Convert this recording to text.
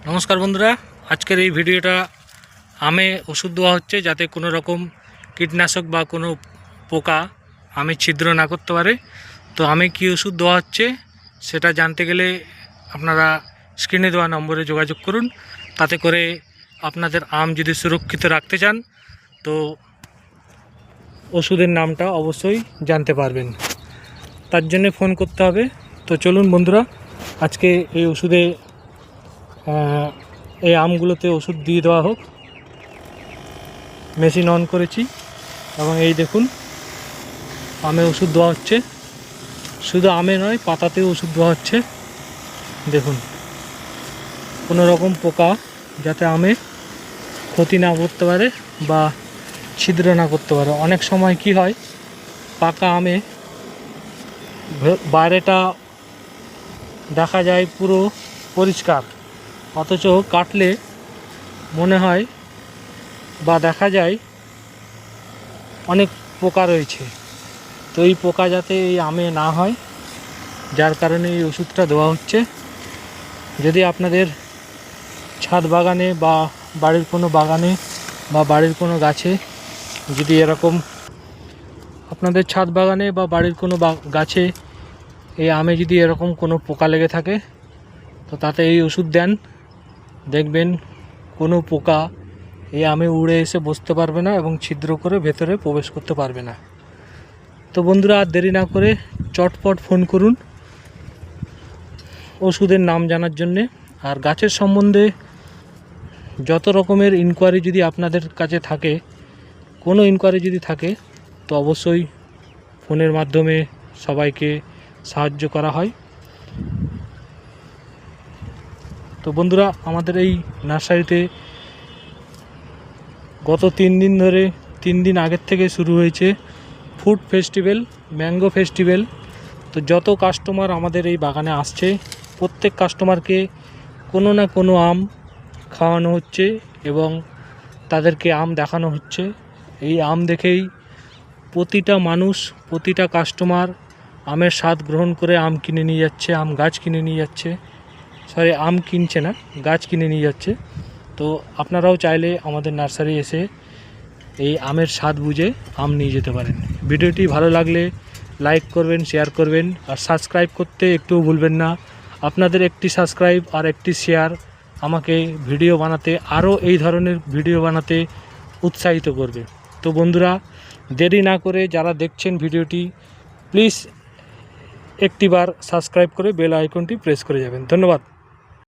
নমস্কার বন্ধুরা, আজকের এই ভিডিওটা আমে ওষুধ দেওয়া হচ্ছে যাতে কোনো রকম কীটনাশক বা কোনো পোকা আমে ছিদ্র না করতে পারে। তো আমে কি ওষুধ দেওয়া হচ্ছে সেটা জানতে গেলে আপনারা স্ক্রিনে দেওয়া নম্বরে যোগাযোগ করুন। তাতে করে আপনাদের আম যদি সুরক্ষিত রাখতে চান তো ওষুধের নামটা অবশ্যই জানতে পারবেন, তার জন্য ফোন করতে হবে। তো চলুন বন্ধুরা, আজকে এই ওষুধে এই আমগুলোতে ওষুধ দিয়ে দেওয়া হোক। মেশিন অন করেছি এবং এই দেখুন আমে ওষুধ দেওয়া হচ্ছে। শুধু আমে নয়, পাতাতেও ওষুধ দেওয়া হচ্ছে। দেখুন কোনো রকম পোকা যাতে আমে ক্ষতি না করতে পারে বা ছিদ্র না করতে পারে। অনেক সময় কি হয়, পাকা আমে বাইরেটা দেখা যায় পুরো পরিষ্কার, অথচ কাটলে মনে হয় বা দেখা যায় অনেক পোকা রয়েছে। তো এই পোকা যাতে এই আমে না হয়, যার কারণে এই ওষুধটা দেওয়া হচ্ছে। যদি আপনাদের ছাদ বাগানে বা বাড়ির কোনো বাগানে বা বাড়ির কোনো গাছে যদি এরকম আপনাদের ছাদ বাগানে বা বাড়ির কোনো গাছে এই আমে যদি এরকম কোনো পোকা লেগে থাকে তো তাতে এই ওষুধ দেন, দেখবেন কোনো পোকা এই আমে উড়ে এসে বসতে পারবে না এবং ছিদ্র করে ভেতরে প্রবেশ করতে পারবে না। তো বন্ধুরা, আর দেরি না করে চটপট ফোন করুন ওষুধের নাম জানার জন্যে। আর গাছের সম্বন্ধে যত রকমের ইনকোয়ারি যদি আপনাদের কাছে থাকে, কোনো ইনকোয়ারি যদি থাকে তো অবশ্যই ফোনের মাধ্যমে সবাইকে সাহায্য করা হয়। তো বন্ধুরা, আমাদের এই নার্সারিতে গত 3 দিন আগের থেকে শুরু হয়েছে ফুড ফেস্টিভ্যাল, ম্যাঙ্গো ফেস্টিভ্যাল। তো যত কাস্টমার আমাদের এই বাগানে আসছে, প্রত্যেক কাস্টমারকে কোনো না কোনো আম খাওয়ানো হচ্ছে এবং তাদেরকে আম দেখানো হচ্ছে। এই আম দেখেই প্রতিটা মানুষ, প্রতিটা কাস্টমার আমের স্বাদ গ্রহণ করে আম কিনে নিয়ে যাচ্ছে, আম গাছ কিনে নিয়ে যাচ্ছে। আম কিনছে না, গাছ কিনে নিয়ে যাচ্ছে। তো আপনারাও চাইলে আমাদের নার্সারি এসে এই আমের স্বাদ বুঝে আম নিয়ে যেতে পারেন। ভিডিওটি ভালো লাগলে লাইক করবেন, শেয়ার করবেন আর সাবস্ক্রাইব করতে একটুও ভুলবেন না। আপনাদের একটি সাবস্ক্রাইব আর একটি শেয়ার আমাকে ভিডিও বানাতে, আরও এই ধরনের ভিডিও বানাতে উৎসাহিত করবে। তো বন্ধুরা, দেরি না করে যারা দেখছেন ভিডিওটি, প্লিজ একটিবার সাবস্ক্রাইব করে বেল আইকনটি প্রেস করে যাবেন। ধন্যবাদ।